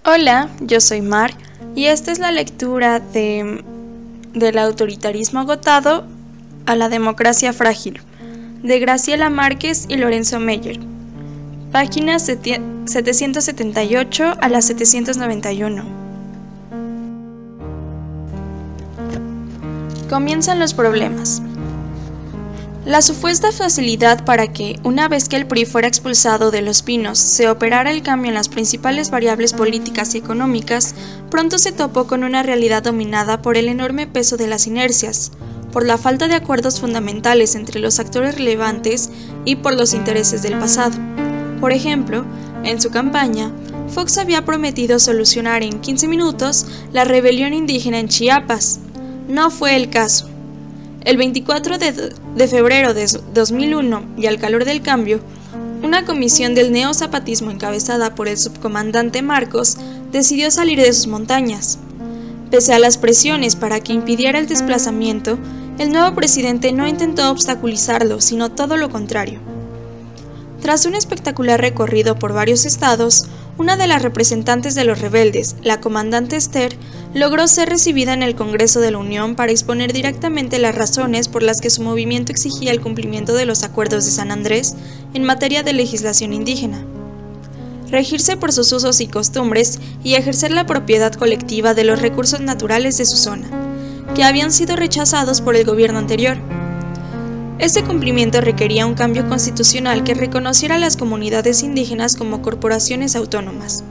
Hola, yo soy Mar y esta es la lectura del autoritarismo agotado a la democracia frágil, de Graciela Márquez y Lorenzo Meyer, páginas 778 a la 791. Comienzan los problemas. La supuesta facilidad para que, una vez que el PRI fuera expulsado de Los Pinos, se operara el cambio en las principales variables políticas y económicas, pronto se topó con una realidad dominada por el enorme peso de las inercias, por la falta de acuerdos fundamentales entre los actores relevantes y por los intereses del pasado. Por ejemplo, en su campaña, Fox había prometido solucionar en 15 minutos la rebelión indígena en Chiapas. No fue el caso. El 24 de febrero de 2001, y al calor del cambio, una comisión del neozapatismo encabezada por el subcomandante Marcos decidió salir de sus montañas. Pese a las presiones para que impidiera el desplazamiento, el nuevo presidente no intentó obstaculizarlo, sino todo lo contrario. Tras un espectacular recorrido por varios estados, una de las representantes de los rebeldes, la comandante Esther, logró ser recibida en el Congreso de la Unión para exponer directamente las razones por las que su movimiento exigía el cumplimiento de los acuerdos de San Andrés en materia de legislación indígena, regirse por sus usos y costumbres y ejercer la propiedad colectiva de los recursos naturales de su zona, que habían sido rechazados por el gobierno anterior. Este cumplimiento requería un cambio constitucional que reconociera a las comunidades indígenas como corporaciones autónomas.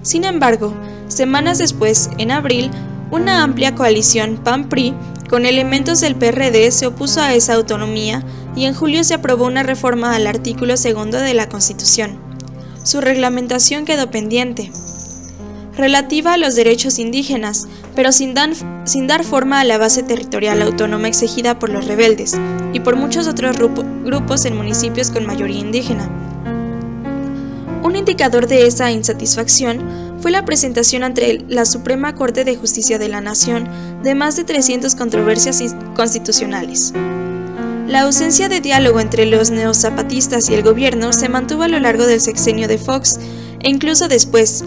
Sin embargo, semanas después, en abril, una amplia coalición PAN-PRI con elementos del PRD se opuso a esa autonomía y en julio se aprobó una reforma al artículo 2 de la Constitución. Su reglamentación quedó pendiente, relativa a los derechos indígenas, pero sin dar forma a la base territorial autónoma exigida por los rebeldes y por muchos otros grupos en municipios con mayoría indígena. Un indicador de esa insatisfacción fue la presentación ante la Suprema Corte de Justicia de la Nación de más de 300 controversias constitucionales. La ausencia de diálogo entre los neozapatistas y el gobierno se mantuvo a lo largo del sexenio de Fox e incluso después,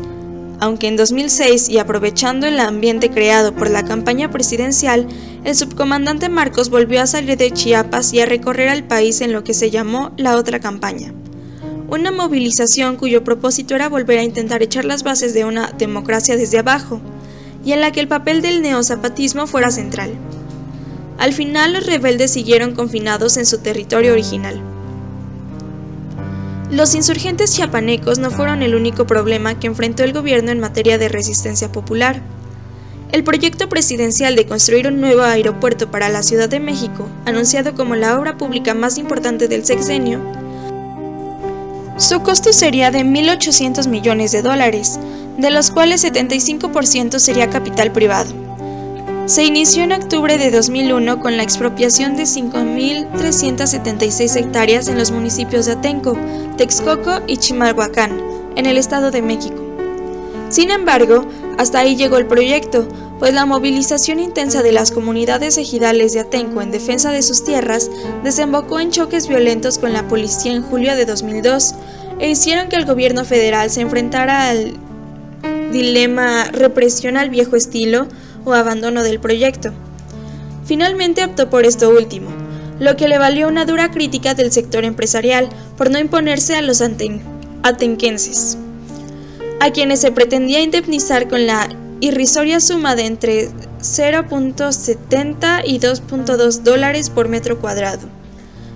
aunque en 2006, y aprovechando el ambiente creado por la campaña presidencial, el subcomandante Marcos volvió a salir de Chiapas y a recorrer al país en lo que se llamó la otra campaña. Una movilización cuyo propósito era volver a intentar echar las bases de una democracia desde abajo, y en la que el papel del neozapatismo fuera central. Al final, los rebeldes siguieron confinados en su territorio original. Los insurgentes chiapanecos no fueron el único problema que enfrentó el gobierno en materia de resistencia popular. El proyecto presidencial de construir un nuevo aeropuerto para la Ciudad de México, anunciado como la obra pública más importante del sexenio, su costo sería de $1.800 millones, de los cuales 75% sería capital privado. Se inició en octubre de 2001 con la expropiación de 5.376 hectáreas en los municipios de Atenco, Texcoco y Chimalhuacán, en el Estado de México. Sin embargo, hasta ahí llegó el proyecto, pues la movilización intensa de las comunidades ejidales de Atenco en defensa de sus tierras desembocó en choques violentos con la policía en julio de 2002 e hicieron que el gobierno federal se enfrentara al dilema represión al viejo estilo o abandono del proyecto. Finalmente optó por esto último, lo que le valió una dura crítica del sector empresarial por no imponerse a los atenquenses, a quienes se pretendía indemnizar con la irrisoria suma de entre $0.70 y $2.2 por metro cuadrado,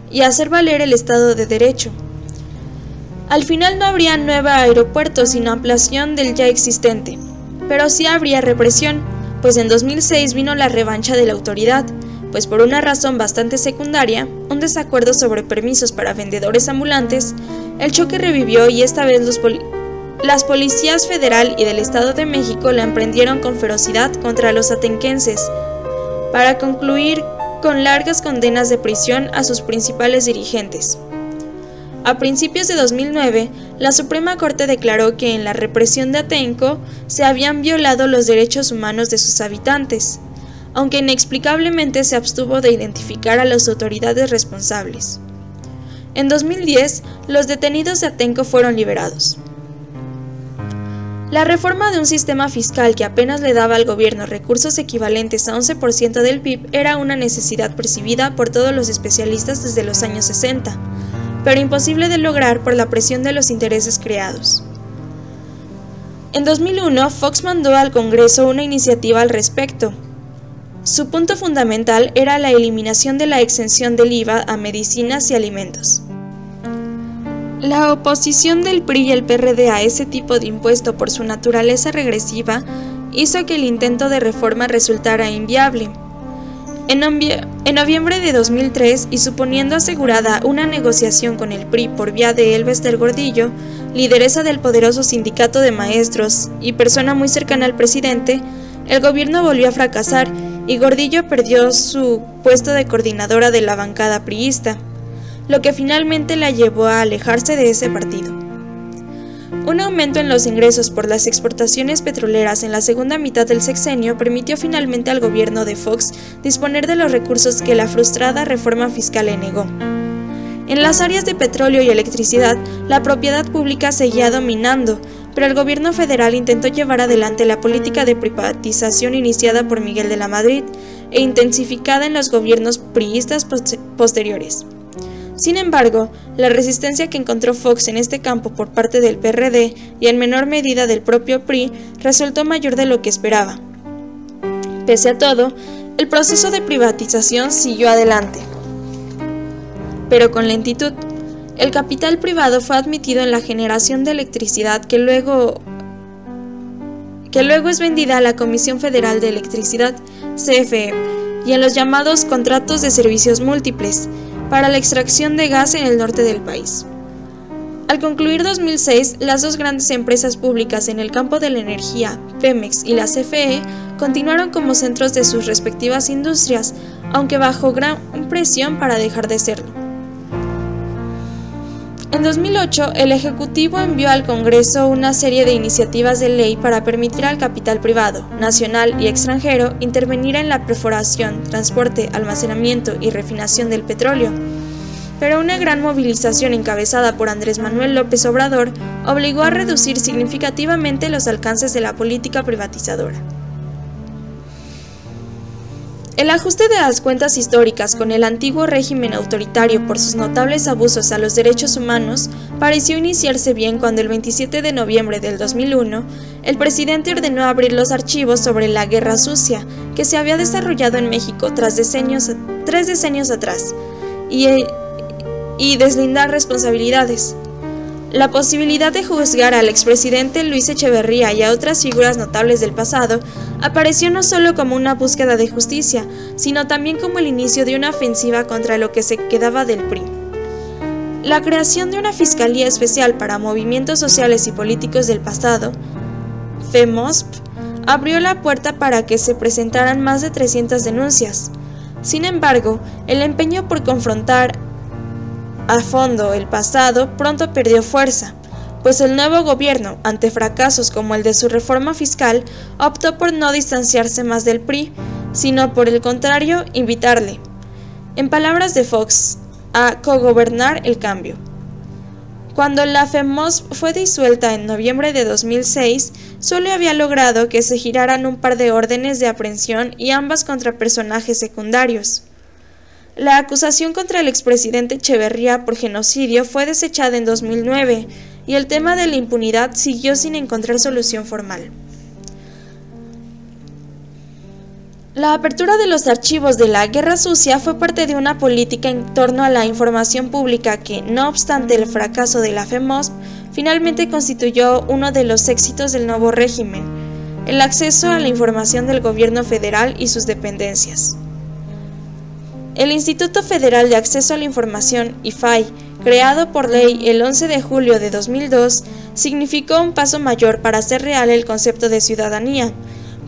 y hacer valer el Estado de Derecho. Al final no habría nuevo aeropuerto sino ampliación del ya existente, pero sí habría represión, pues en 2006 vino la revancha de la autoridad, pues por una razón bastante secundaria, un desacuerdo sobre permisos para vendedores ambulantes, el choque revivió y esta vez las policías federal y del Estado de México la emprendieron con ferocidad contra los atenquenses, para concluir con largas condenas de prisión a sus principales dirigentes. A principios de 2009, la Suprema Corte declaró que en la represión de Atenco se habían violado los derechos humanos de sus habitantes, aunque inexplicablemente se abstuvo de identificar a las autoridades responsables. En 2010, los detenidos de Atenco fueron liberados. La reforma de un sistema fiscal que apenas le daba al gobierno recursos equivalentes a 11% del PIB era una necesidad percibida por todos los especialistas desde los años 60, pero imposible de lograr por la presión de los intereses creados. En 2001, Fox mandó al Congreso una iniciativa al respecto. Su punto fundamental era la eliminación de la exención del IVA a medicinas y alimentos. La oposición del PRI y el PRD a ese tipo de impuesto por su naturaleza regresiva hizo que el intento de reforma resultara inviable. En noviembre de 2003, y suponiendo asegurada una negociación con el PRI por vía de Elbester Gordillo, lideresa del poderoso sindicato de maestros y persona muy cercana al presidente, el gobierno volvió a fracasar y Gordillo perdió su puesto de coordinadora de la bancada priista, lo que finalmente la llevó a alejarse de ese partido. Un aumento en los ingresos por las exportaciones petroleras en la segunda mitad del sexenio permitió finalmente al gobierno de Fox disponer de los recursos que la frustrada reforma fiscal le negó. En las áreas de petróleo y electricidad, la propiedad pública seguía dominando, pero el gobierno federal intentó llevar adelante la política de privatización iniciada por Miguel de la Madrid e intensificada en los gobiernos priistas posteriores. Sin embargo, la resistencia que encontró Fox en este campo por parte del PRD y en menor medida del propio PRI resultó mayor de lo que esperaba. Pese a todo, el proceso de privatización siguió adelante, pero con lentitud. El capital privado fue admitido en la generación de electricidad que luego es vendida a la Comisión Federal de Electricidad, CFE, y en los llamados contratos de servicios múltiples, para la extracción de gas en el norte del país. Al concluir 2006, las dos grandes empresas públicas en el campo de la energía, Pemex y la CFE, continuaron como centros de sus respectivas industrias, aunque bajo gran presión para dejar de serlo. En 2008, el Ejecutivo envió al Congreso una serie de iniciativas de ley para permitir al capital privado, nacional y extranjero, intervenir en la perforación, transporte, almacenamiento y refinación del petróleo. Pero una gran movilización encabezada por Andrés Manuel López Obrador obligó a reducir significativamente los alcances de la política privatizadora. El ajuste de las cuentas históricas con el antiguo régimen autoritario por sus notables abusos a los derechos humanos pareció iniciarse bien cuando el 27 de noviembre del 2001, el presidente ordenó abrir los archivos sobre la Guerra Sucia que se había desarrollado en México tras 3 decenios atrás y deslindar responsabilidades. La posibilidad de juzgar al expresidente Luis Echeverría y a otras figuras notables del pasado apareció no solo como una búsqueda de justicia, sino también como el inicio de una ofensiva contra lo que se quedaba del PRI. La creación de una Fiscalía Especial para Movimientos Sociales y Políticos del Pasado, FEMOSP, abrió la puerta para que se presentaran más de 300 denuncias. Sin embargo, el empeño por confrontar a fondo el pasado pronto perdió fuerza, pues el nuevo gobierno, ante fracasos como el de su reforma fiscal, optó por no distanciarse más del PRI, sino por el contrario, invitarle, en palabras de Fox, a cogobernar el cambio. Cuando la FEMOSP fue disuelta en noviembre de 2006, solo había logrado que se giraran un par de órdenes de aprehensión y ambas contra personajes secundarios. La acusación contra el expresidente Echeverría por genocidio fue desechada en 2009 y el tema de la impunidad siguió sin encontrar solución formal. La apertura de los archivos de la Guerra Sucia fue parte de una política en torno a la información pública que, no obstante el fracaso de la FEMOSP, finalmente constituyó uno de los éxitos del nuevo régimen, el acceso a la información del gobierno federal y sus dependencias. El Instituto Federal de Acceso a la Información, IFAI, creado por ley el 11 de julio de 2002, significó un paso mayor para hacer real el concepto de ciudadanía,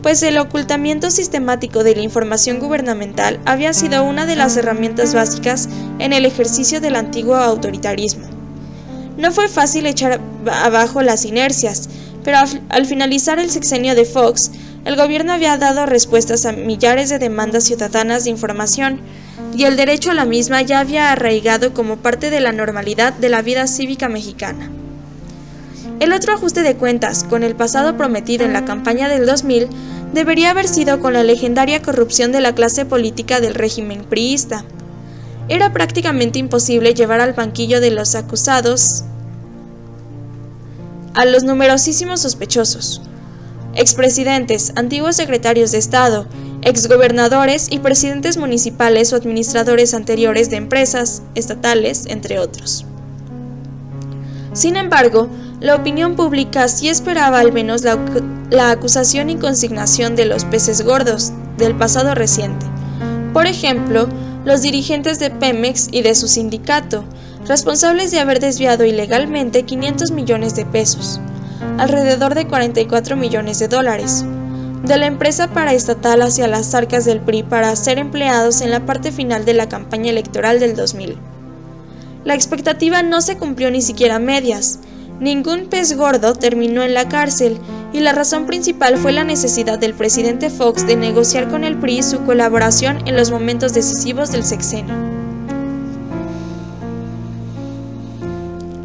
pues el ocultamiento sistemático de la información gubernamental había sido una de las herramientas básicas en el ejercicio del antiguo autoritarismo. No fue fácil echar abajo las inercias, pero al finalizar el sexenio de Fox, el gobierno había dado respuestas a millares de demandas ciudadanas de información, y el derecho a la misma ya había arraigado como parte de la normalidad de la vida cívica mexicana. El otro ajuste de cuentas con el pasado prometido en la campaña del 2000 debería haber sido con la legendaria corrupción de la clase política del régimen priista. Era prácticamente imposible llevar al banquillo de los acusados a los numerosísimos sospechosos, expresidentes, antiguos secretarios de Estado, exgobernadores y presidentes municipales o administradores anteriores de empresas estatales, entre otros. Sin embargo, la opinión pública sí esperaba al menos la acusación y consignación de los peces gordos del pasado reciente. Por ejemplo, los dirigentes de Pemex y de su sindicato, responsables de haber desviado ilegalmente 500 millones de pesos, alrededor de 44 millones de dólares, de la empresa paraestatal hacia las arcas del PRI para ser empleados en la parte final de la campaña electoral del 2000. La expectativa no se cumplió ni siquiera a medias. Ningún pez gordo terminó en la cárcel y la razón principal fue la necesidad del presidente Fox de negociar con el PRI su colaboración en los momentos decisivos del sexenio.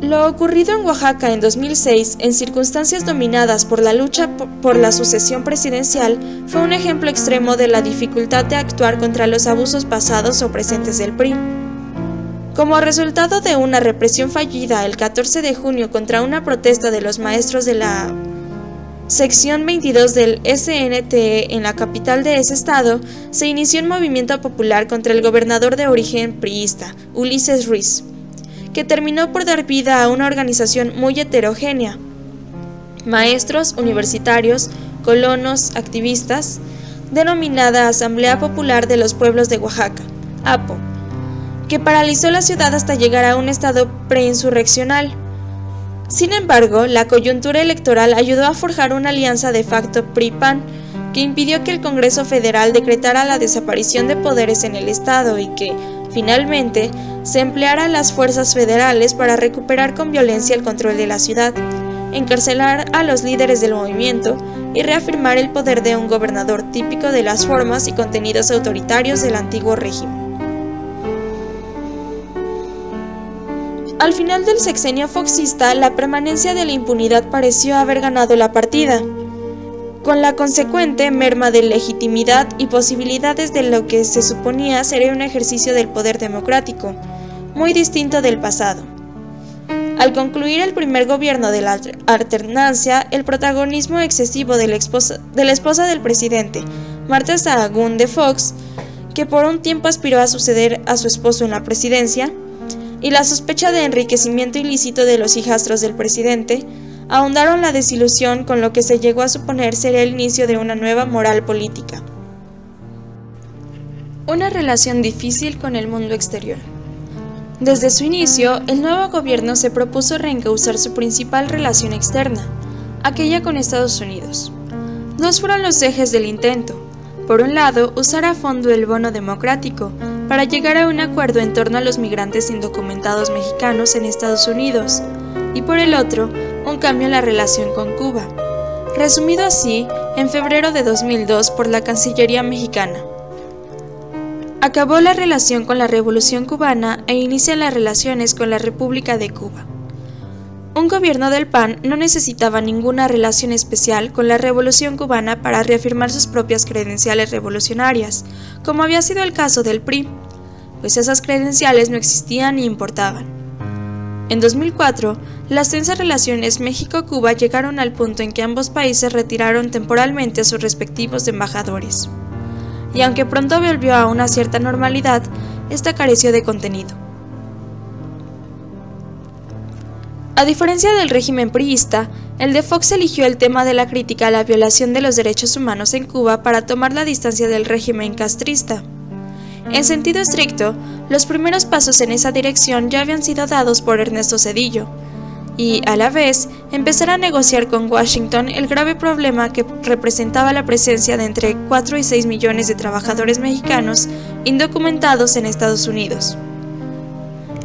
Lo ocurrido en Oaxaca en 2006, en circunstancias dominadas por la lucha por la sucesión presidencial, fue un ejemplo extremo de la dificultad de actuar contra los abusos pasados o presentes del PRI. Como resultado de una represión fallida el 14 de junio contra una protesta de los maestros de la sección 22 del SNTE en la capital de ese estado, se inició un movimiento popular contra el gobernador de origen priista, Ulises Ruiz, que terminó por dar vida a una organización muy heterogénea: maestros, universitarios, colonos, activistas, denominada Asamblea Popular de los Pueblos de Oaxaca, APO, que paralizó la ciudad hasta llegar a un estado preinsurreccional. Sin embargo, la coyuntura electoral ayudó a forjar una alianza de facto PRI-PAN, que impidió que el Congreso Federal decretara la desaparición de poderes en el estado y que, finalmente, se empleara las fuerzas federales para recuperar con violencia el control de la ciudad, encarcelar a los líderes del movimiento y reafirmar el poder de un gobernador típico de las formas y contenidos autoritarios del antiguo régimen. Al final del sexenio foxista, la permanencia de la impunidad pareció haber ganado la partida, con la consecuente merma de legitimidad y posibilidades de lo que se suponía sería un ejercicio del poder democrático, muy distinto del pasado. Al concluir el primer gobierno de la alternancia, el protagonismo excesivo de la esposa del presidente, Martha Sahagún de Fox, que por un tiempo aspiró a suceder a su esposo en la presidencia, y la sospecha de enriquecimiento ilícito de los hijastros del presidente, ahondaron la desilusión con lo que se llegó a suponer sería el inicio de una nueva moral política. Una relación difícil con el mundo exterior. Desde su inicio, el nuevo gobierno se propuso reencauzar su principal relación externa, aquella con Estados Unidos. Dos fueron los ejes del intento. Por un lado, usar a fondo el bono democrático para llegar a un acuerdo en torno a los migrantes indocumentados mexicanos en Estados Unidos, y por el otro, un cambio en la relación con Cuba, resumido así en febrero de 2002 por la Cancillería mexicana. Acabó la relación con la Revolución cubana e inician las relaciones con la República de Cuba. Un gobierno del PAN no necesitaba ninguna relación especial con la Revolución cubana para reafirmar sus propias credenciales revolucionarias, como había sido el caso del PRI, pues esas credenciales no existían ni importaban. En 2004, las tensas relaciones México-Cuba llegaron al punto en que ambos países retiraron temporalmente a sus respectivos embajadores. Y aunque pronto volvió a una cierta normalidad, esta careció de contenido. A diferencia del régimen priista, el de Fox eligió el tema de la crítica a la violación de los derechos humanos en Cuba para tomar la distancia del régimen castrista. En sentido estricto, los primeros pasos en esa dirección ya habían sido dados por Ernesto Zedillo, y, a la vez, empezar a negociar con Washington el grave problema que representaba la presencia de entre 4 y 6 millones de trabajadores mexicanos indocumentados en Estados Unidos.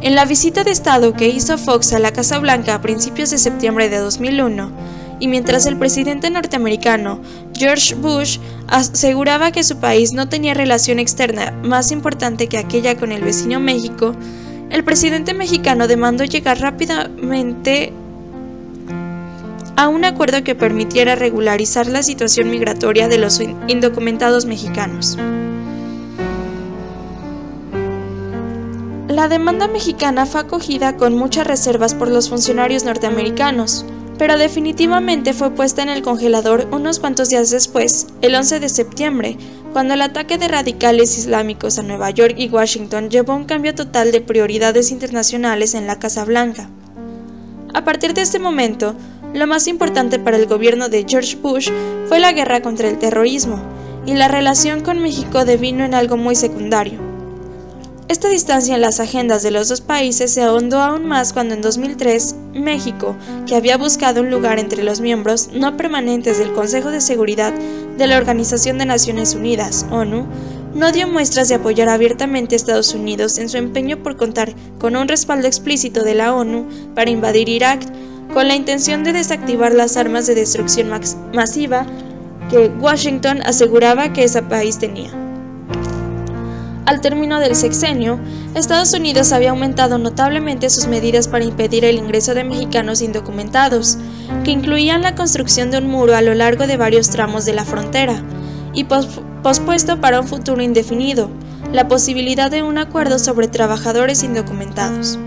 En la visita de Estado que hizo Fox a la Casa Blanca a principios de septiembre de 2001, y mientras el presidente norteamericano George Bush aseguraba que su país no tenía relación externa más importante que aquella con el vecino México, el presidente mexicano demandó llegar rápidamente a un acuerdo que permitiera regularizar la situación migratoria de los indocumentados mexicanos. La demanda mexicana fue acogida con muchas reservas por los funcionarios norteamericanos, pero definitivamente fue puesta en el congelador unos cuantos días después, el 11 de septiembre, cuando el ataque de radicales islámicos a Nueva York y Washington llevó a un cambio total de prioridades internacionales en la Casa Blanca. A partir de este momento, lo más importante para el gobierno de George Bush fue la guerra contra el terrorismo, y la relación con México devino en algo muy secundario. Esta distancia en las agendas de los dos países se ahondó aún más cuando en 2003, México, que había buscado un lugar entre los miembros no permanentes del Consejo de Seguridad de la Organización de Naciones Unidas, ONU, no dio muestras de apoyar abiertamente a Estados Unidos en su empeño por contar con un respaldo explícito de la ONU para invadir Irak, con la intención de desactivar las armas de destrucción masiva que Washington aseguraba que ese país tenía. Al término del sexenio, Estados Unidos había aumentado notablemente sus medidas para impedir el ingreso de mexicanos indocumentados, que incluían la construcción de un muro a lo largo de varios tramos de la frontera, y pospuesto para un futuro indefinido, la posibilidad de un acuerdo sobre trabajadores indocumentados.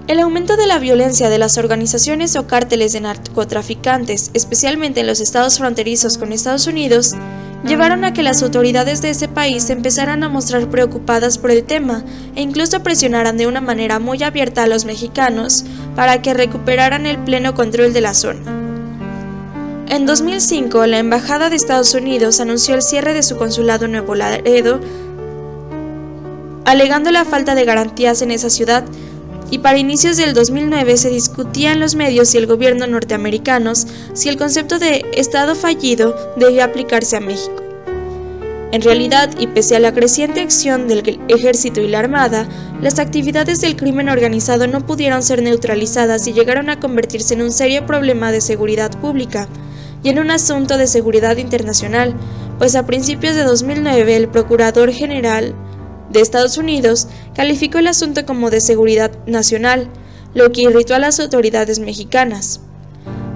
El aumento de la violencia de las organizaciones o cárteles de narcotraficantes, especialmente en los estados fronterizos con Estados Unidos, llevaron a que las autoridades de ese país se empezaran a mostrar preocupadas por el tema e incluso presionaran de una manera muy abierta a los mexicanos para que recuperaran el pleno control de la zona. En 2005, la Embajada de Estados Unidos anunció el cierre de su consulado en Nuevo Laredo, alegando la falta de garantías en esa ciudad, y para inicios del 2009 se discutía en los medios y el gobierno norteamericanos si el concepto de Estado fallido debía aplicarse a México. En realidad, y pese a la creciente acción del ejército y la armada, las actividades del crimen organizado no pudieron ser neutralizadas y llegaron a convertirse en un serio problema de seguridad pública y en un asunto de seguridad internacional, pues a principios de 2009 el Procurador General de Estados Unidos calificó el asunto como de seguridad nacional, lo que irritó a las autoridades mexicanas.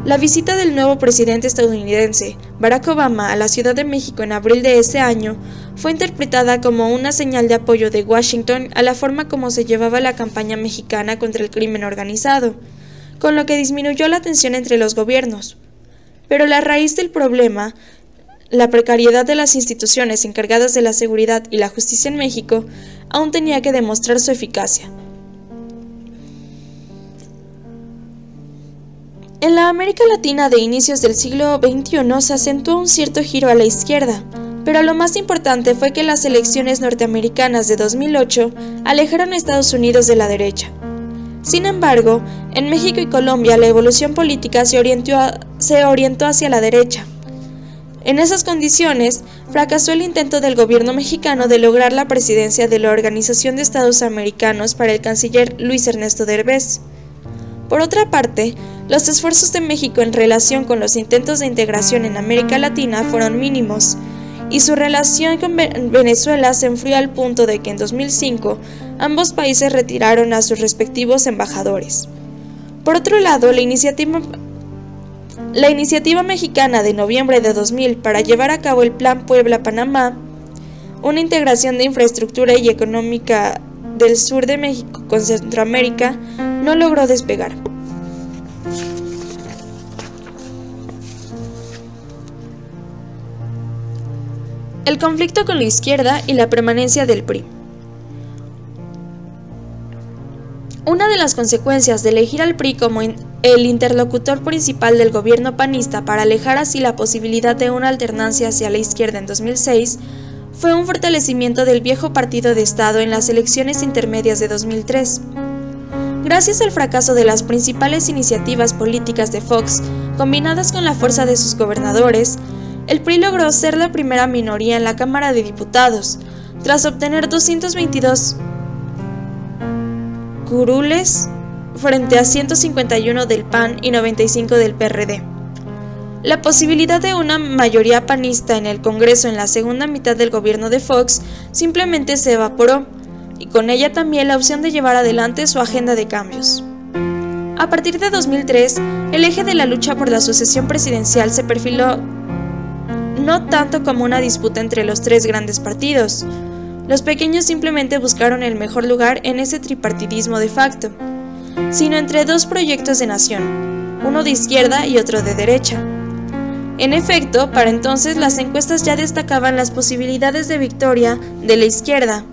La visita del nuevo presidente estadounidense, Barack Obama, a la Ciudad de México en abril de ese año fue interpretada como una señal de apoyo de Washington a la forma como se llevaba la campaña mexicana contra el crimen organizado, con lo que disminuyó la tensión entre los gobiernos. Pero la raíz del problema, la precariedad de las instituciones encargadas de la seguridad y la justicia en México, aún tenía que demostrar su eficacia. En la América Latina de inicios del siglo XXI se acentuó un cierto giro a la izquierda, pero lo más importante fue que las elecciones norteamericanas de 2008 alejaron a Estados Unidos de la derecha. Sin embargo, en México y Colombia la evolución política se orientó hacia la derecha. En esas condiciones, fracasó el intento del gobierno mexicano de lograr la presidencia de la Organización de Estados Americanos para el canciller Luis Ernesto Derbez. Por otra parte, los esfuerzos de México en relación con los intentos de integración en América Latina fueron mínimos, y su relación con Venezuela se enfrió al punto de que en 2005 ambos países retiraron a sus respectivos embajadores. Por otro lado, la iniciativa mexicana de noviembre de 2000 para llevar a cabo el Plan Puebla-Panamá, una integración de infraestructura y económica del sur de México con Centroamérica, no logró despegar. El conflicto con la izquierda y la permanencia del PRI. Una de las consecuencias de elegir al PRI como el interlocutor principal del gobierno panista para alejar así la posibilidad de una alternancia hacia la izquierda en 2006 fue un fortalecimiento del viejo partido de Estado en las elecciones intermedias de 2003. Gracias al fracaso de las principales iniciativas políticas de Fox, combinadas con la fuerza de sus gobernadores, el PRI logró ser la primera minoría en la Cámara de Diputados, tras obtener 222 curules frente a 151 del PAN y 95 del PRD. La posibilidad de una mayoría panista en el Congreso en la segunda mitad del gobierno de Fox simplemente se evaporó, y con ella también la opción de llevar adelante su agenda de cambios. A partir de 2003, el eje de la lucha por la sucesión presidencial se perfiló no tanto como una disputa entre los tres grandes partidos. Los pequeños simplemente buscaron el mejor lugar en ese tripartidismo de facto, sino entre dos proyectos de nación, uno de izquierda y otro de derecha. En efecto, para entonces las encuestas ya destacaban las posibilidades de victoria de la izquierda.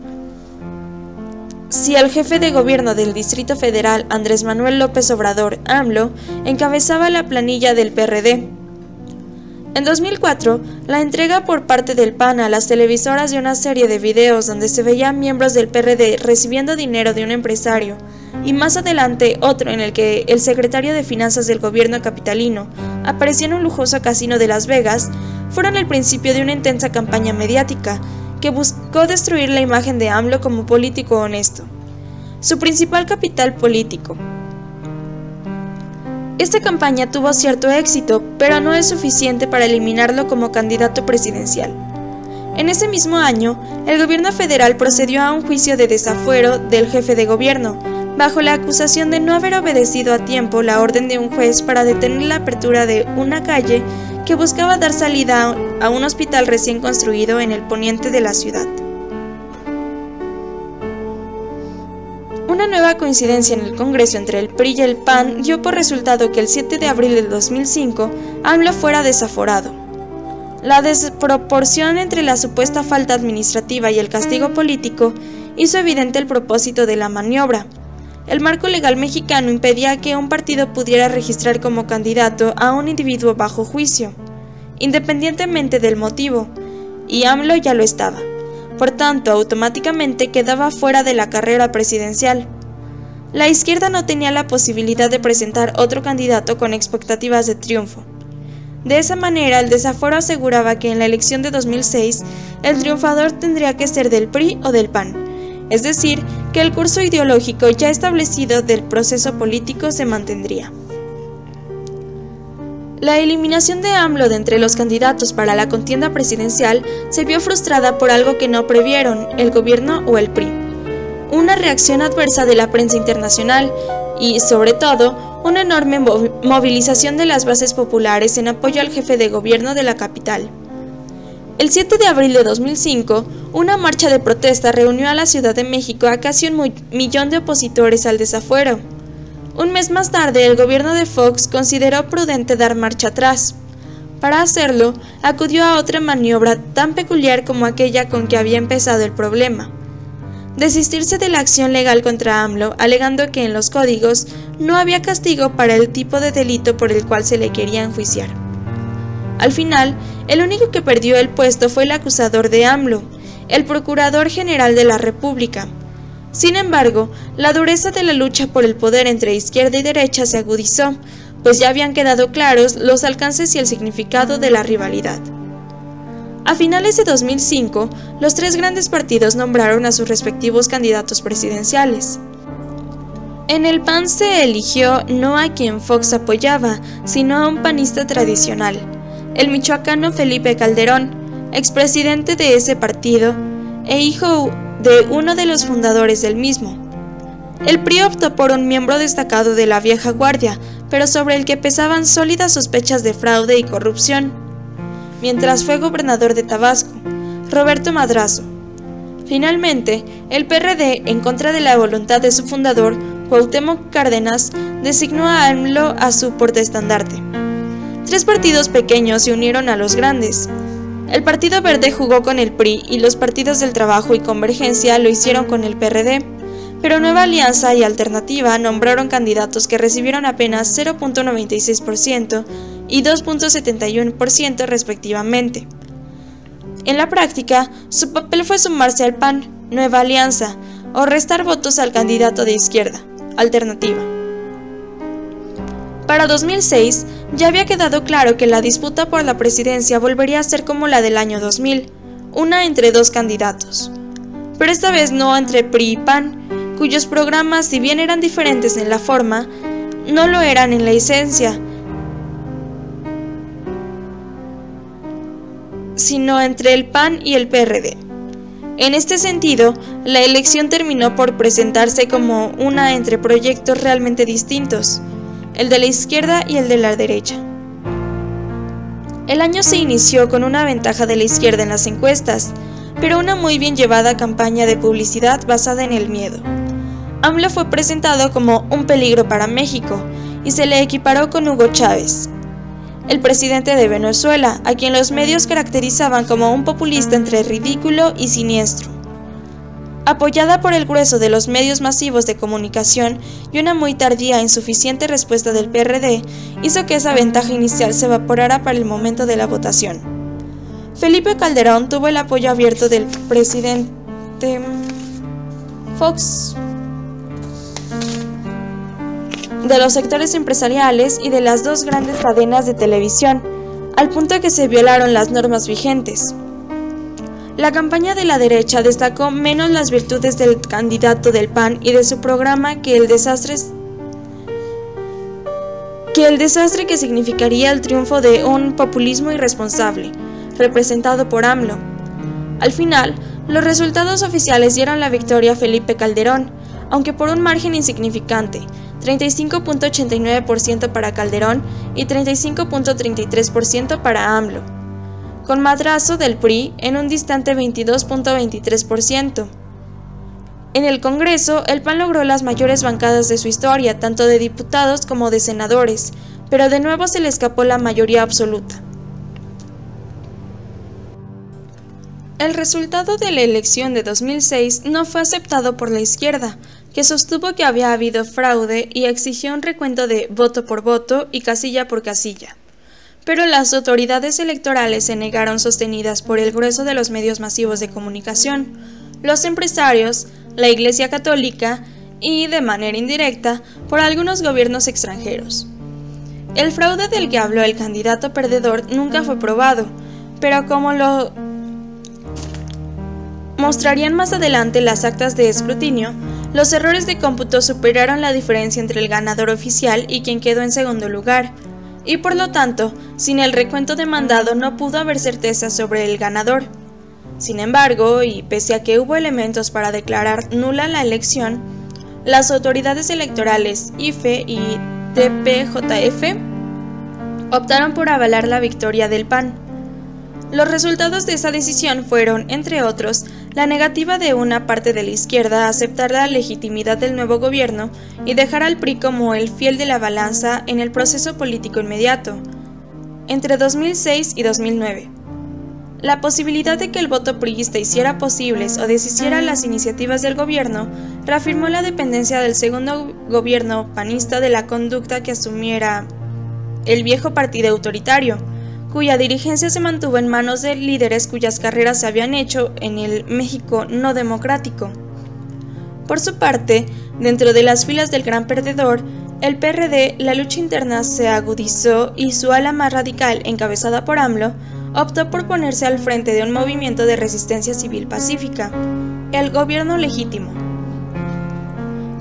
Si el jefe de gobierno del Distrito Federal, Andrés Manuel López Obrador, AMLO, encabezaba la planilla del PRD. En 2004, la entrega por parte del PAN a las televisoras de una serie de videos donde se veían miembros del PRD recibiendo dinero de un empresario, y más adelante otro en el que el secretario de Finanzas del gobierno capitalino aparecía en un lujoso casino de Las Vegas, fueron el principio de una intensa campaña mediática que buscó destruir la imagen de AMLO como político honesto, su principal capital político. Esta campaña tuvo cierto éxito, pero no es suficiente para eliminarlo como candidato presidencial. En ese mismo año, el gobierno federal procedió a un juicio de desafuero del jefe de gobierno, bajo la acusación de no haber obedecido a tiempo la orden de un juez para detener la apertura de una calle que buscaba dar salida a un hospital recién construido en el poniente de la ciudad. Una nueva coincidencia en el Congreso entre el PRI y el PAN dio por resultado que el 7 de abril de 2005 AMLO fuera desaforado. La desproporción entre la supuesta falta administrativa y el castigo político hizo evidente el propósito de la maniobra. El marco legal mexicano impedía que un partido pudiera registrar como candidato a un individuo bajo juicio, independientemente del motivo, y AMLO ya lo estaba. Por tanto, automáticamente quedaba fuera de la carrera presidencial. La izquierda no tenía la posibilidad de presentar otro candidato con expectativas de triunfo. De esa manera, el desafuero aseguraba que en la elección de 2006, el triunfador tendría que ser del PRI o del PAN, es decir, que el curso ideológico ya establecido del proceso político se mantendría. La eliminación de AMLO de entre los candidatos para la contienda presidencial se vio frustrada por algo que no previeron el gobierno o el PRI: una reacción adversa de la prensa internacional y, sobre todo, una enorme movilización de las bases populares en apoyo al jefe de gobierno de la capital. El 7 de abril de 2005, una marcha de protesta reunió a la Ciudad de México a casi 1.000.000 de opositores al desafuero. Un mes más tarde, el gobierno de Fox consideró prudente dar marcha atrás. Para hacerlo, acudió a otra maniobra tan peculiar como aquella con que había empezado el problema: desistirse de la acción legal contra AMLO, alegando que en los códigos no había castigo para el tipo de delito por el cual se le quería enjuiciar. Al final, el único que perdió el puesto fue el acusador de AMLO, el Procurador General de la República. Sin embargo, la dureza de la lucha por el poder entre izquierda y derecha se agudizó, pues ya habían quedado claros los alcances y el significado de la rivalidad. A finales de 2005, los tres grandes partidos nombraron a sus respectivos candidatos presidenciales. En el PAN se eligió no a quien Fox apoyaba, sino a un panista tradicional, el michoacano Felipe Calderón, expresidente de ese partido e hijo de uno de los fundadores del mismo. El PRI optó por un miembro destacado de la vieja guardia, pero sobre el que pesaban sólidas sospechas de fraude y corrupción, mientras fue gobernador de Tabasco, Roberto Madrazo. Finalmente, el PRD, en contra de la voluntad de su fundador, Cuauhtémoc Cárdenas, designó a AMLO a su portaestandarte. Tres partidos pequeños se unieron a los grandes. El Partido Verde jugó con el PRI y los partidos del Trabajo y Convergencia lo hicieron con el PRD, pero Nueva Alianza y Alternativa nombraron candidatos que recibieron apenas 0.96% y 2.71% respectivamente. En la práctica, su papel fue sumarse al PAN, Nueva Alianza, o restar votos al candidato de izquierda, Alternativa. Para 2006, ya había quedado claro que la disputa por la presidencia volvería a ser como la del año 2000, una entre dos candidatos. Pero esta vez no entre PRI y PAN, cuyos programas, si bien eran diferentes en la forma, no lo eran en la esencia, sino entre el PAN y el PRD. En este sentido, la elección terminó por presentarse como una entre proyectos realmente distintos. el de la izquierda y el de la derecha. El año se inició con una ventaja de la izquierda en las encuestas, pero una muy bien llevada campaña de publicidad basada en el miedo. AMLO fue presentado como un peligro para México y se le equiparó con Hugo Chávez, el presidente de Venezuela, a quien los medios caracterizaban como un populista entre ridículo y siniestro. Apoyada por el grueso de los medios masivos de comunicación y una muy tardía e insuficiente respuesta del PRD, hizo que esa ventaja inicial se evaporara para el momento de la votación. Felipe Calderón tuvo el apoyo abierto del presidente Fox, de los sectores empresariales y de las dos grandes cadenas de televisión, al punto que se violaron las normas vigentes. La campaña de la derecha destacó menos las virtudes del candidato del PAN y de su programa que el desastre que significaría el triunfo de un populismo irresponsable, representado por AMLO. Al final, los resultados oficiales dieron la victoria a Felipe Calderón, aunque por un margen insignificante, 35.89% para Calderón y 35.33% para AMLO, con madrazo del PRI en un distante 22.23%. En el Congreso, el PAN logró las mayores bancadas de su historia, tanto de diputados como de senadores, pero de nuevo se le escapó la mayoría absoluta. El resultado de la elección de 2006 no fue aceptado por la izquierda, que sostuvo que había habido fraude y exigió un recuento de voto por voto y casilla por casilla. Pero las autoridades electorales se negaron, sostenidas por el grueso de los medios masivos de comunicación, los empresarios, la Iglesia Católica y, de manera indirecta, por algunos gobiernos extranjeros. El fraude del que habló el candidato perdedor nunca fue probado, pero como lo mostrarían más adelante las actas de escrutinio, los errores de cómputo superaron la diferencia entre el ganador oficial y quien quedó en segundo lugar, y por lo tanto, sin el recuento demandado no pudo haber certeza sobre el ganador. Sin embargo, y pese a que hubo elementos para declarar nula la elección, las autoridades electorales IFE y TPJF optaron por avalar la victoria del PAN. Los resultados de esa decisión fueron, entre otros, la negativa de una parte de la izquierda a aceptar la legitimidad del nuevo gobierno y dejar al PRI como el fiel de la balanza en el proceso político inmediato, entre 2006 y 2009. La posibilidad de que el voto priista hiciera posibles o deshiciera las iniciativas del gobierno reafirmó la dependencia del segundo gobierno panista de la conducta que asumiera el viejo partido autoritario, cuya dirigencia se mantuvo en manos de líderes cuyas carreras se habían hecho en el México no democrático. Por su parte, dentro de las filas del gran perdedor, el PRD, la lucha interna se agudizó y su ala más radical, encabezada por AMLO, optó por ponerse al frente de un movimiento de resistencia civil pacífica, el gobierno legítimo,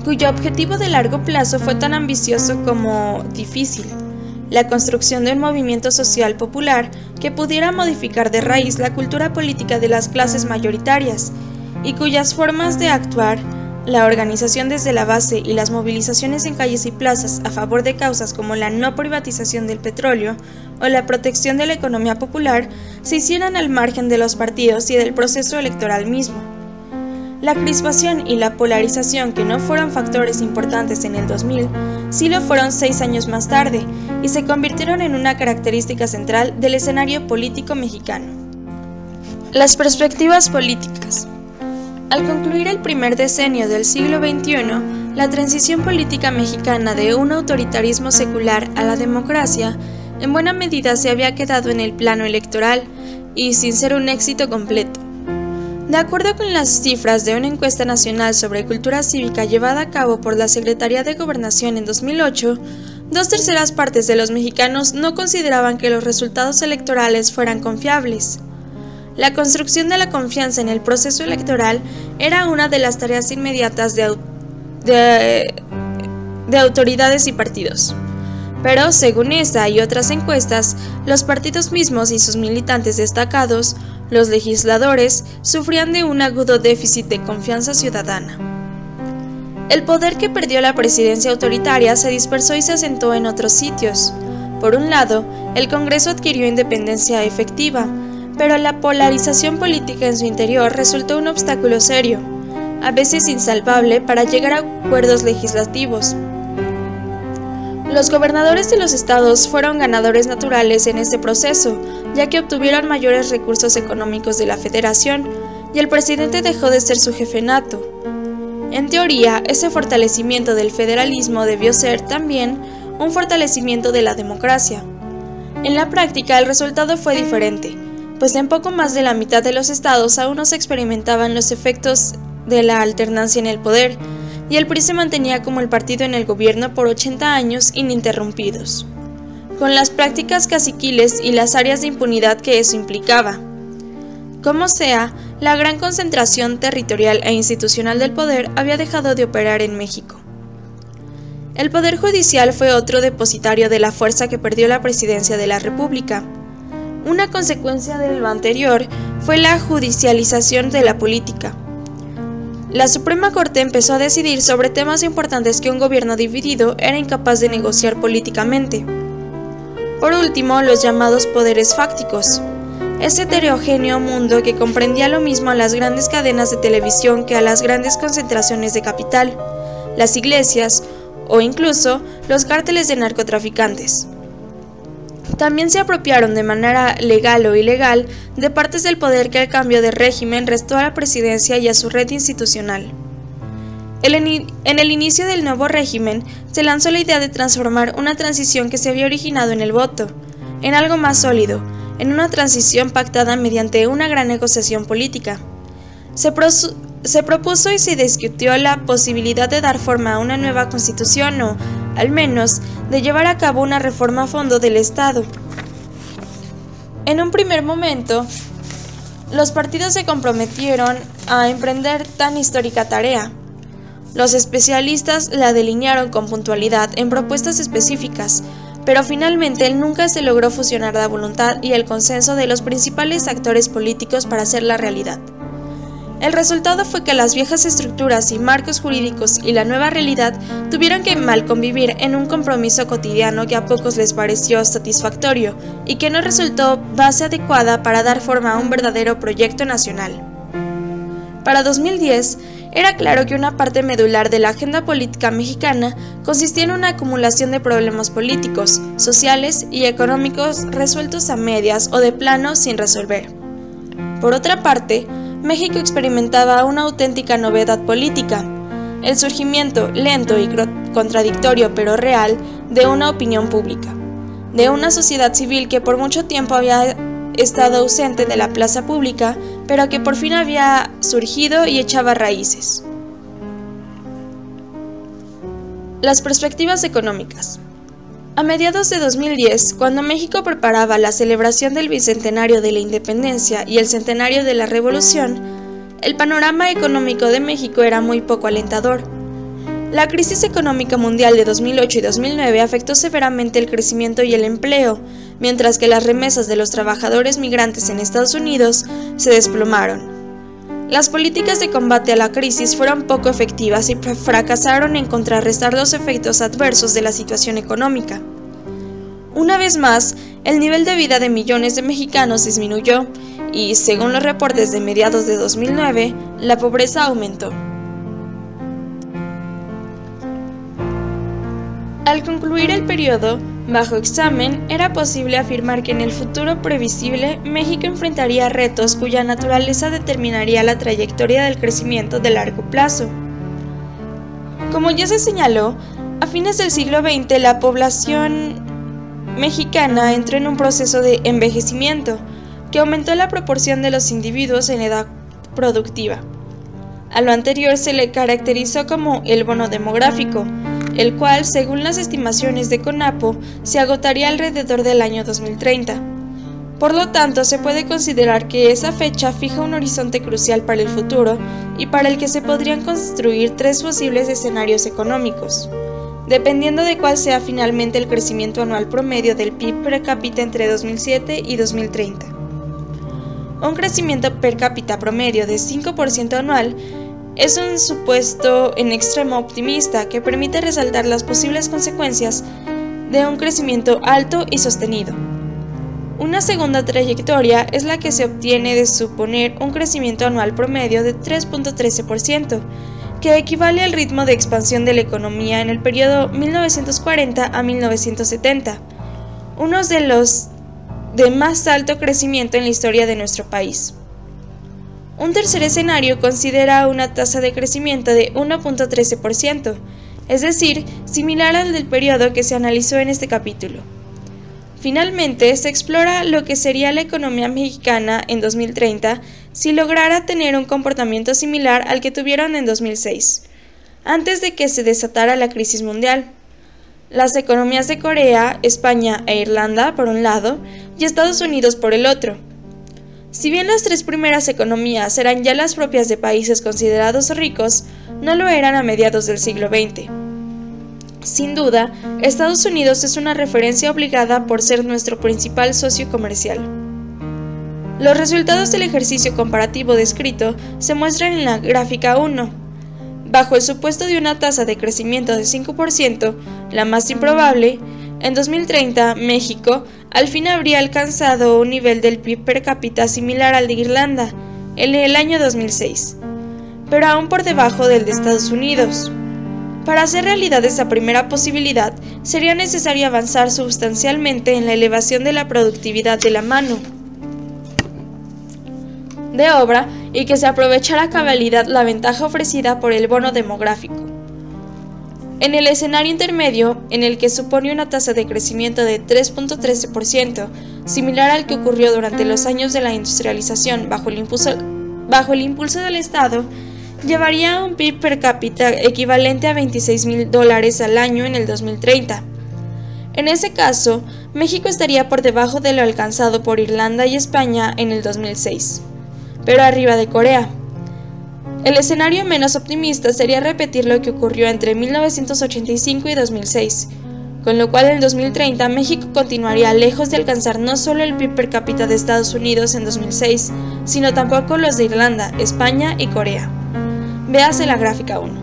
cuyo objetivo de largo plazo fue tan ambicioso como difícil: la construcción de un movimiento social popular que pudiera modificar de raíz la cultura política de las clases mayoritarias, y cuyas formas de actuar, la organización desde la base y las movilizaciones en calles y plazas a favor de causas como la no privatización del petróleo o la protección de la economía popular, se hicieran al margen de los partidos y del proceso electoral mismo. La crispación y la polarización, que no fueron factores importantes en el 2000, sí lo fueron 6 años más tarde, y se convirtieron en una característica central del escenario político mexicano. Las perspectivas políticas. Al concluir el primer decenio del siglo XXI, la transición política mexicana de un autoritarismo secular a la democracia, en buena medida se había quedado en el plano electoral, y sin ser un éxito completo. De acuerdo con las cifras de una encuesta nacional sobre cultura cívica llevada a cabo por la Secretaría de Gobernación en 2008, 2/3 partes de los mexicanos no consideraban que los resultados electorales fueran confiables. La construcción de la confianza en el proceso electoral era una de las tareas inmediatas de autoridades y partidos. Pero, según esta y otras encuestas, los partidos mismos y sus militantes destacados, los legisladores, sufrían de un agudo déficit de confianza ciudadana. El poder que perdió la presidencia autoritaria se dispersó y se asentó en otros sitios. Por un lado, el Congreso adquirió independencia efectiva, pero la polarización política en su interior resultó un obstáculo serio, a veces insalvable, para llegar a acuerdos legislativos. Los gobernadores de los estados fueron ganadores naturales en este proceso, ya que obtuvieron mayores recursos económicos de la federación, y el presidente dejó de ser su jefe nato. En teoría, ese fortalecimiento del federalismo debió ser también un fortalecimiento de la democracia. En la práctica, el resultado fue diferente, pues en poco más de la mitad de los estados aún no se experimentaban los efectos de la alternancia en el poder, y el PRI se mantenía como el partido en el gobierno por 80 años ininterrumpidos, con las prácticas caciquiles y las áreas de impunidad que eso implicaba. Como sea, la gran concentración territorial e institucional del poder había dejado de operar en México. El Poder Judicial fue otro depositario de la fuerza que perdió la presidencia de la República. Una consecuencia de lo anterior fue la judicialización de la política. La Suprema Corte empezó a decidir sobre temas importantes que un gobierno dividido era incapaz de negociar políticamente. Por último, los llamados poderes fácticos. Ese heterogéneo mundo que comprendía lo mismo a las grandes cadenas de televisión que a las grandes concentraciones de capital, las iglesias o incluso los cárteles de narcotraficantes. También se apropiaron de manera legal o ilegal de partes del poder que el cambio de régimen restó a la presidencia y a su red institucional. En el inicio del nuevo régimen se lanzó la idea de transformar una transición que se había originado en el voto en algo más sólido, en una transición pactada mediante una gran negociación política. Se propuso y se discutió la posibilidad de dar forma a una nueva constitución o, al menos, de llevar a cabo una reforma a fondo del Estado. En un primer momento, los partidos se comprometieron a emprender tan histórica tarea. Los especialistas la delinearon con puntualidad en propuestas específicas, pero finalmente nunca se logró fusionar la voluntad y el consenso de los principales actores políticos para hacerla realidad. El resultado fue que las viejas estructuras y marcos jurídicos y la nueva realidad tuvieron que mal convivir en un compromiso cotidiano que a pocos les pareció satisfactorio y que no resultó base adecuada para dar forma a un verdadero proyecto nacional. Para 2010, era claro que una parte medular de la agenda política mexicana consistía en una acumulación de problemas políticos, sociales y económicos resueltos a medias o de plano sin resolver. Por otra parte, México experimentaba una auténtica novedad política, el surgimiento lento y contradictorio pero real de una opinión pública, de una sociedad civil que por mucho tiempo había estado ausente de la plaza pública, pero que por fin había surgido y echaba raíces. Las perspectivas económicas. A mediados de 2010, cuando México preparaba la celebración del bicentenario de la independencia y el centenario de la revolución, el panorama económico de México era muy poco alentador. La crisis económica mundial de 2008 y 2009 afectó severamente el crecimiento y el empleo, mientras que las remesas de los trabajadores migrantes en Estados Unidos se desplomaron. Las políticas de combate a la crisis fueron poco efectivas y fracasaron en contrarrestar los efectos adversos de la situación económica. Una vez más, el nivel de vida de millones de mexicanos disminuyó y, según los reportes de mediados de 2009, la pobreza aumentó. Al concluir el periodo, bajo examen, era posible afirmar que en el futuro previsible México enfrentaría retos cuya naturaleza determinaría la trayectoria del crecimiento de largo plazo. Como ya se señaló, a fines del siglo XX la población mexicana entró en un proceso de envejecimiento que aumentó la proporción de los individuos en edad productiva. A lo anterior se le caracterizó como el bono demográfico, el cual, según las estimaciones de CONAPO, se agotaría alrededor del año 2030. Por lo tanto, se puede considerar que esa fecha fija un horizonte crucial para el futuro y para el que se podrían construir tres posibles escenarios económicos, dependiendo de cuál sea finalmente el crecimiento anual promedio del PIB per cápita entre 2007 y 2030. Un crecimiento per cápita promedio de 5% anual es un supuesto en extremo optimista que permite resaltar las posibles consecuencias de un crecimiento alto y sostenido. Una segunda trayectoria es la que se obtiene de suponer un crecimiento anual promedio de 3.13%, que equivale al ritmo de expansión de la economía en el periodo 1940 a 1970, uno de los de más alto crecimiento en la historia de nuestro país. Un tercer escenario considera una tasa de crecimiento de 1.13%, es decir, similar al del periodo que se analizó en este capítulo. Finalmente, se explora lo que sería la economía mexicana en 2030 si lograra tener un comportamiento similar al que tuvieron en 2006, antes de que se desatara la crisis mundial. Las economías de Corea, España e Irlanda por un lado, y Estados Unidos por el otro. Si bien las tres primeras economías eran ya las propias de países considerados ricos, no lo eran a mediados del siglo XX. Sin duda, Estados Unidos es una referencia obligada por ser nuestro principal socio comercial. Los resultados del ejercicio comparativo descrito se muestran en la gráfica 1. Bajo el supuesto de una tasa de crecimiento de 5%, la más improbable, en 2030 México al fin habría alcanzado un nivel del PIB per cápita similar al de Irlanda en el año 2006, pero aún por debajo del de Estados Unidos. Para hacer realidad esa primera posibilidad, sería necesario avanzar sustancialmente en la elevación de la productividad de la mano de obra y que se aprovechara a cabalidad la ventaja ofrecida por el bono demográfico. En el escenario intermedio, en el que supone una tasa de crecimiento de 3.13%, similar al que ocurrió durante los años de la industrialización bajo el impulso del Estado, llevaría a un PIB per cápita equivalente a $26,000 al año en el 2030. En ese caso, México estaría por debajo de lo alcanzado por Irlanda y España en el 2006, pero arriba de Corea. El escenario menos optimista sería repetir lo que ocurrió entre 1985 y 2006, con lo cual en 2030 México continuaría lejos de alcanzar no solo el PIB per cápita de Estados Unidos en 2006, sino tampoco los de Irlanda, España y Corea. Véase la gráfica 1.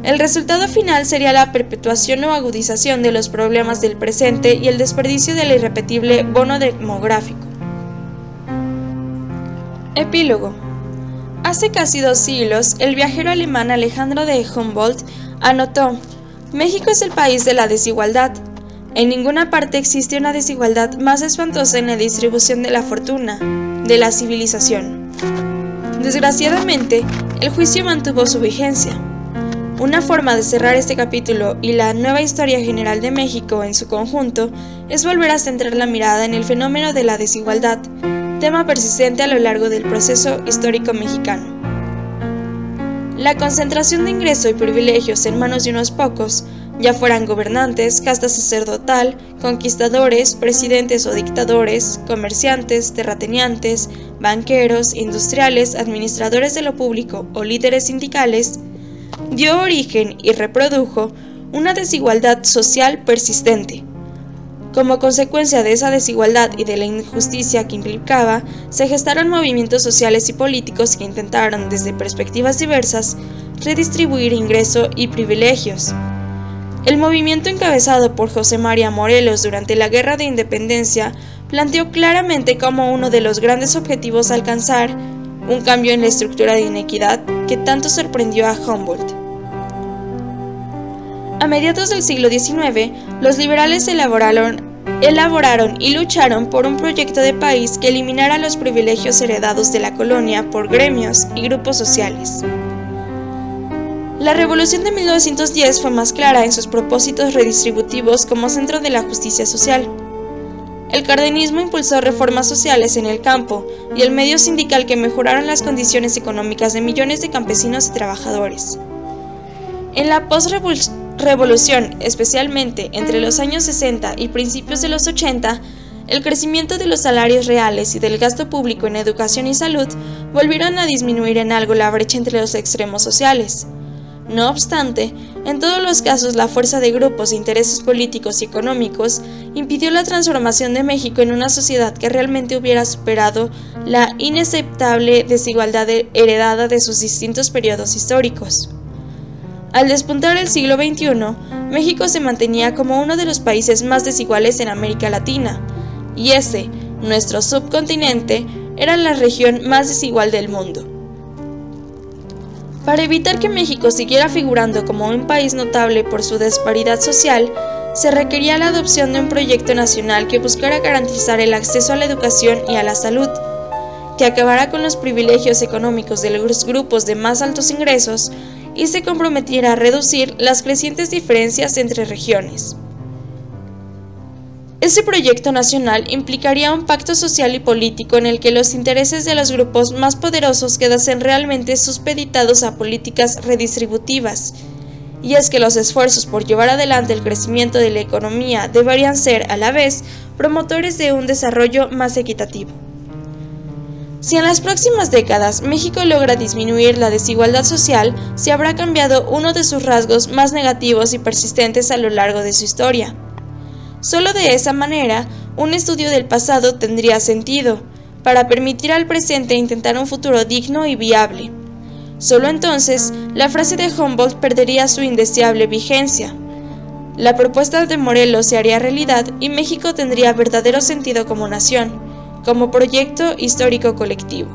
El resultado final sería la perpetuación o agudización de los problemas del presente y el desperdicio del irrepetible bono demográfico. Epílogo. Hace casi 2 siglos, el viajero alemán Alejandro de Humboldt anotó: México es el país de la desigualdad. En ninguna parte existe una desigualdad más espantosa en la distribución de la fortuna, de la civilización. Desgraciadamente, el juicio mantuvo su vigencia. Una forma de cerrar este capítulo y la nueva historia general de México en su conjunto es volver a centrar la mirada en el fenómeno de la desigualdad, tema persistente a lo largo del proceso histórico mexicano. La concentración de ingreso y privilegios en manos de unos pocos, ya fueran gobernantes, casta sacerdotal, conquistadores, presidentes o dictadores, comerciantes, terratenientes, banqueros, industriales, administradores de lo público o líderes sindicales, dio origen y reprodujo una desigualdad social persistente. Como consecuencia de esa desigualdad y de la injusticia que implicaba, se gestaron movimientos sociales y políticos que intentaron, desde perspectivas diversas, redistribuir ingreso y privilegios. El movimiento encabezado por José María Morelos durante la Guerra de Independencia planteó claramente como uno de los grandes objetivos a alcanzar un cambio en la estructura de inequidad que tanto sorprendió a Humboldt. A mediados del siglo XIX, los liberales elaboraron y lucharon por un proyecto de país que eliminara los privilegios heredados de la colonia por gremios y grupos sociales. La Revolución de 1910 fue más clara en sus propósitos redistributivos como centro de la justicia social. El cardenismo impulsó reformas sociales en el campo y el medio sindical que mejoraron las condiciones económicas de millones de campesinos y trabajadores. En la post-revolución, especialmente entre los años 60 y principios de los 80, el crecimiento de los salarios reales y del gasto público en educación y salud volvieron a disminuir en algo la brecha entre los extremos sociales. No obstante, En todos los casos, la fuerza de grupos, intereses políticos y económicos impidió la transformación de México en una sociedad que realmente hubiera superado la inaceptable desigualdad heredada de sus distintos periodos históricos. Al despuntar el siglo XXI, México se mantenía como uno de los países más desiguales en América Latina, y ese, nuestro subcontinente, era la región más desigual del mundo. Para evitar que México siguiera figurando como un país notable por su disparidad social, se requería la adopción de un proyecto nacional que buscara garantizar el acceso a la educación y a la salud, que acabara con los privilegios económicos de los grupos de más altos ingresos y se comprometiera a reducir las crecientes diferencias entre regiones. Ese proyecto nacional implicaría un pacto social y político en el que los intereses de los grupos más poderosos quedasen realmente supeditados a políticas redistributivas, y es que los esfuerzos por llevar adelante el crecimiento de la economía deberían ser, a la vez, promotores de un desarrollo más equitativo. Si en las próximas décadas México logra disminuir la desigualdad social, se habrá cambiado uno de sus rasgos más negativos y persistentes a lo largo de su historia. Solo de esa manera, un estudio del pasado tendría sentido, para permitir al presente intentar un futuro digno y viable. Solo entonces, la frase de Humboldt perdería su indeseable vigencia. La propuesta de Morelos se haría realidad y México tendría verdadero sentido como nación, como proyecto histórico colectivo.